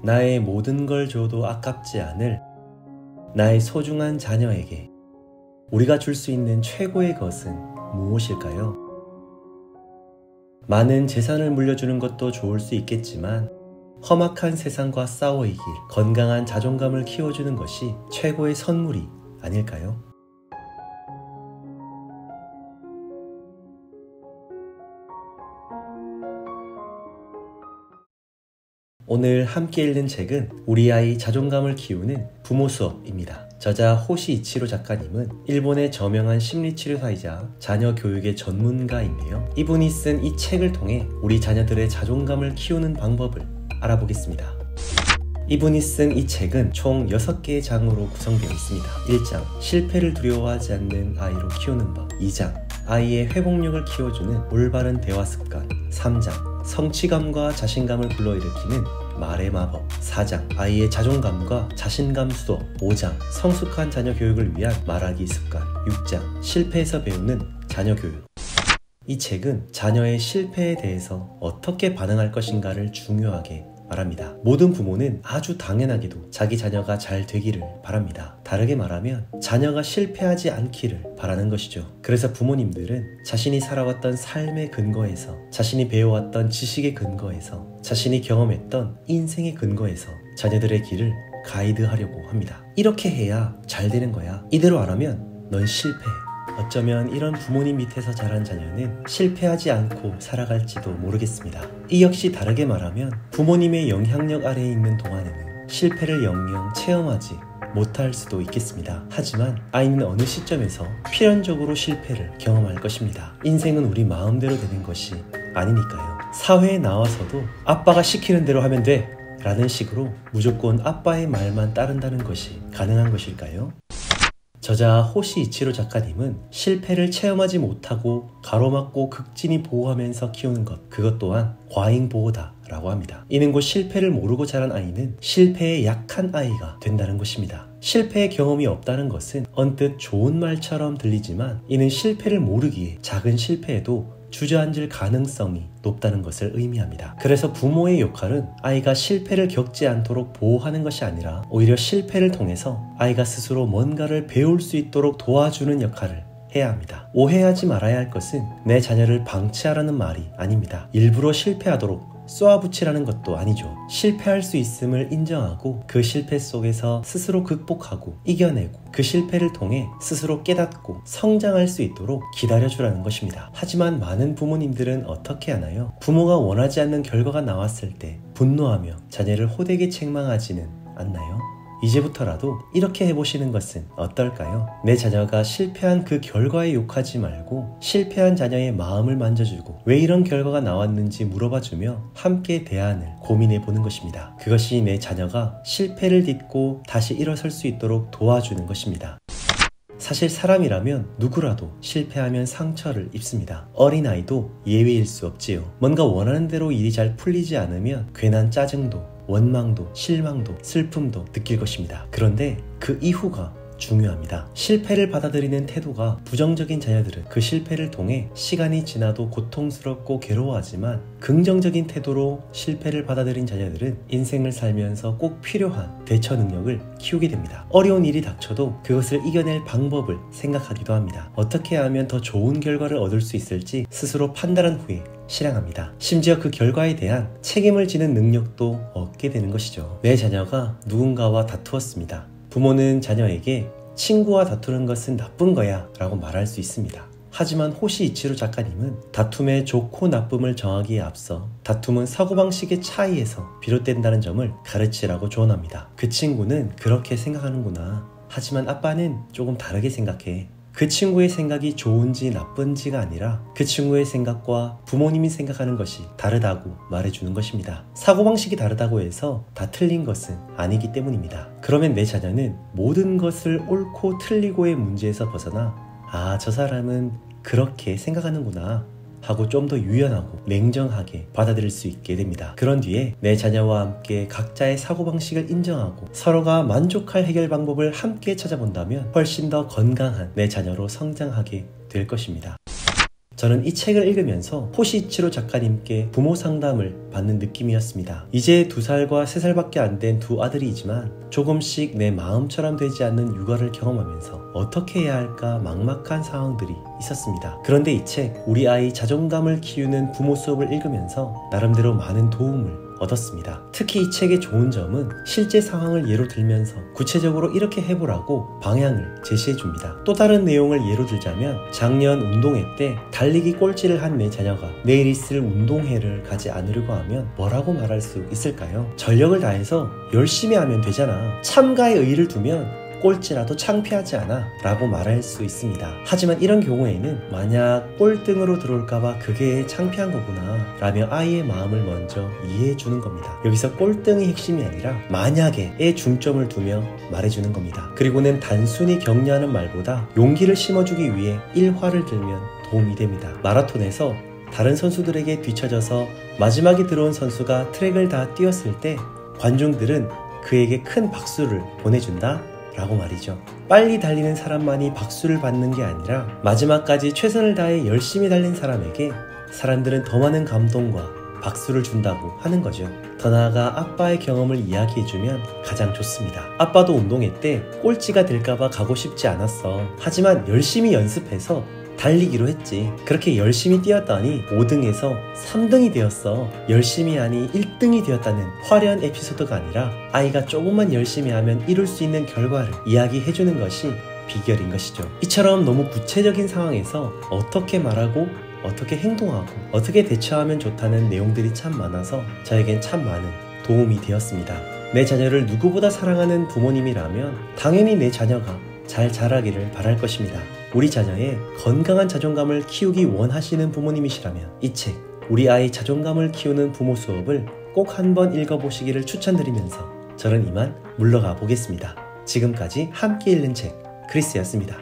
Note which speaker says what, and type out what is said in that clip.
Speaker 1: 나의 모든 걸 줘도 아깝지 않을 나의 소중한 자녀에게 우리가 줄 수 있는 최고의 것은 무엇일까요? 많은 재산을 물려주는 것도 좋을 수 있겠지만 험악한 세상과 싸워 이길 건강한 자존감을 키워주는 것이 최고의 선물이 아닐까요? 오늘 함께 읽는 책은 우리 아이 자존감을 키우는 부모 수업입니다. 저자 호시 이치로 작가님은 일본의 저명한 심리치료사이자 자녀 교육의 전문가인데요. 이분이 쓴 이 책을 통해 우리 자녀들의 자존감을 키우는 방법을 알아보겠습니다. 이분이 쓴 이 책은 총 6개의 장으로 구성되어 있습니다. 1장, 실패를 두려워하지 않는 아이로 키우는 법. 2장, 아이의 회복력을 키워주는 올바른 대화 습관. 3장, 성취감과 자신감을 불러일으키는 말의 마법. 4장, 아이의 자존감과 자신감 수업. 5장, 성숙한 자녀 교육을 위한 말하기 습관. 6장, 실패에서 배우는 자녀 교육. 이 책은 자녀의 실패에 대해서 어떻게 반응할 것인가를 중요하게 말합니다. 모든 부모는 아주 당연하게도 자기 자녀가 잘 되기를 바랍니다. 다르게 말하면 자녀가 실패하지 않기를 바라는 것이죠. 그래서 부모님들은 자신이 살아왔던 삶의 근거에서, 자신이 배워왔던 지식의 근거에서, 자신이 경험했던 인생의 근거에서 자녀들의 길을 가이드하려고 합니다. 이렇게 해야 잘 되는 거야. 이대로 안 하면 넌 실패해. 어쩌면 이런 부모님 밑에서 자란 자녀는 실패하지 않고 살아갈지도 모르겠습니다. 이 역시 다르게 말하면 부모님의 영향력 아래에 있는 동안에는 실패를 영영 체험하지 못할 수도 있겠습니다. 하지만 아이는 어느 시점에서 필연적으로 실패를 경험할 것입니다. 인생은 우리 마음대로 되는 것이 아니니까요. 사회에 나와서도 아빠가 시키는 대로 하면 돼 라는 식으로 무조건 아빠의 말만 따른다는 것이 가능한 것일까요? 저자 호시 이치로 작가님은 실패를 체험하지 못하고 가로막고 극진히 보호하면서 키우는 것, 그것 또한 과잉보호다 라고 합니다. 이는 곧 실패를 모르고 자란 아이는 실패에 약한 아이가 된다는 것입니다. 실패의 경험이 없다는 것은 언뜻 좋은 말처럼 들리지만 이는 실패를 모르기에 작은 실패에도 주저앉을 가능성이 높다는 것을 의미합니다. 그래서 부모의 역할은 아이가 실패를 겪지 않도록 보호하는 것이 아니라 오히려 실패를 통해서 아이가 스스로 뭔가를 배울 수 있도록 도와주는 역할을 해야 합니다. 오해하지 말아야 할 것은 내 자녀를 방치하라는 말이 아닙니다. 일부러 실패하도록 쏘아붙이라는 것도 아니죠. 실패할 수 있음을 인정하고 그 실패 속에서 스스로 극복하고 이겨내고 그 실패를 통해 스스로 깨닫고 성장할 수 있도록 기다려주라는 것입니다. 하지만 많은 부모님들은 어떻게 하나요? 부모가 원하지 않는 결과가 나왔을 때 분노하며 자녀를 호되게 책망하지는 않나요? 이제부터라도 이렇게 해보시는 것은 어떨까요? 내 자녀가 실패한 그 결과에 욕하지 말고 실패한 자녀의 마음을 만져주고 왜 이런 결과가 나왔는지 물어봐주며 함께 대안을 고민해보는 것입니다. 그것이 내 자녀가 실패를 딛고 다시 일어설 수 있도록 도와주는 것입니다. 사실 사람이라면 누구라도 실패하면 상처를 입습니다. 어린아이도 예외일 수 없지요. 뭔가 원하는 대로 일이 잘 풀리지 않으면 괜한 짜증도 원망도 실망도 슬픔도 느낄 것입니다. 그런데 그 이후가 중요합니다. 실패를 받아들이는 태도가 부정적인 자녀들은 그 실패를 통해 시간이 지나도 고통스럽고 괴로워하지만 긍정적인 태도로 실패를 받아들인 자녀들은 인생을 살면서 꼭 필요한 대처 능력을 키우게 됩니다. 어려운 일이 닥쳐도 그것을 이겨낼 방법을 생각하기도 합니다. 어떻게 하면 더 좋은 결과를 얻을 수 있을지 스스로 판단한 후에 실행합니다. 심지어 그 결과에 대한 책임을 지는 능력도 얻게 되는 것이죠. 내 자녀가 누군가와 다투었습니다. 부모는 자녀에게 친구와 다투는 것은 나쁜 거야 라고 말할 수 있습니다. 하지만 호시 이치로 작가님은 다툼의 좋고 나쁨을 정하기에 앞서 다툼은 사고방식의 차이에서 비롯된다는 점을 가르치라고 조언합니다. 그 친구는 그렇게 생각하는구나. 하지만 아빠는 조금 다르게 생각해. 그 친구의 생각이 좋은지 나쁜지가 아니라 그 친구의 생각과 부모님이 생각하는 것이 다르다고 말해주는 것입니다. 사고방식이 다르다고 해서 다 틀린 것은 아니기 때문입니다. 그러면 내 자녀는 모든 것을 옳고 틀리고의 문제에서 벗어나 저 사람은 그렇게 생각하는구나 하고 좀 더 유연하고 냉정하게 받아들일 수 있게 됩니다. 그런 뒤에 내 자녀와 함께 각자의 사고방식을 인정하고 서로가 만족할 해결 방법을 함께 찾아본다면 훨씬 더 건강한 내 자녀로 성장하게 될 것입니다. 저는 이 책을 읽으면서 호시이치로 작가님께 부모 상담을 받는 느낌이었습니다. 이제 2살과 3살밖에 안 된 두 아들이지만 조금씩 내 마음처럼 되지 않는 육아를 경험하면서 어떻게 해야 할까 막막한 상황들이 있었습니다. 그런데 이 책, 우리 아이 자존감을 키우는 부모 수업을 읽으면서 나름대로 많은 도움을 얻었습니다. 특히 이 책의 좋은 점은 실제 상황을 예로 들면서 구체적으로 이렇게 해보라고 방향을 제시해줍니다. 또 다른 내용을 예로 들자면 작년 운동회 때 달리기 꼴찌를 한 내 자녀가 내일 있을 운동회를 가지 않으려고 하면 뭐라고 말할 수 있을까요? 전력을 다해서 열심히 하면 되잖아. 참가의 의의를 두면 꼴찌라도 창피하지 않아 라고 말할 수 있습니다. 하지만 이런 경우에는 만약 꼴등으로 들어올까봐 그게 창피한 거구나 라며 아이의 마음을 먼저 이해해 주는 겁니다. 여기서 꼴등이 핵심이 아니라 만약에에 중점을 두며 말해주는 겁니다. 그리고는 단순히 격려하는 말보다 용기를 심어주기 위해 일화를 들면 도움이 됩니다. 마라톤에서 다른 선수들에게 뒤처져서 마지막에 들어온 선수가 트랙을 다 뛰었을 때 관중들은 그에게 큰 박수를 보내준다 라고 말이죠. 빨리 달리는 사람만이 박수를 받는 게 아니라 마지막까지 최선을 다해 열심히 달린 사람에게 사람들은 더 많은 감동과 박수를 준다고 하는 거죠. 더 나아가 아빠의 경험을 이야기해주면 가장 좋습니다. 아빠도 운동회 때 꼴찌가 될까봐 가고 싶지 않았어. 하지만 열심히 연습해서 달리기로 했지. 그렇게 열심히 뛰었더니 5등에서 3등이 되었어. 열심히 하니 1등이 되었다는 화려한 에피소드가 아니라 아이가 조금만 열심히 하면 이룰 수 있는 결과를 이야기해주는 것이 비결인 것이죠. 이처럼 너무 구체적인 상황에서 어떻게 말하고 어떻게 행동하고 어떻게 대처하면 좋다는 내용들이 참 많아서 저에겐 참 많은 도움이 되었습니다. 내 자녀를 누구보다 사랑하는 부모님이라면 당연히 내 자녀가 잘 자라기를 바랄 것입니다. 우리 자녀의 건강한 자존감을 키우기 원하시는 부모님이시라면 이 책, 우리 아이 자존감을 키우는 부모 수업을 꼭 한번 읽어보시기를 추천드리면서 저는 이만 물러가 보겠습니다. 지금까지 함께 읽는 책, 크리스였습니다.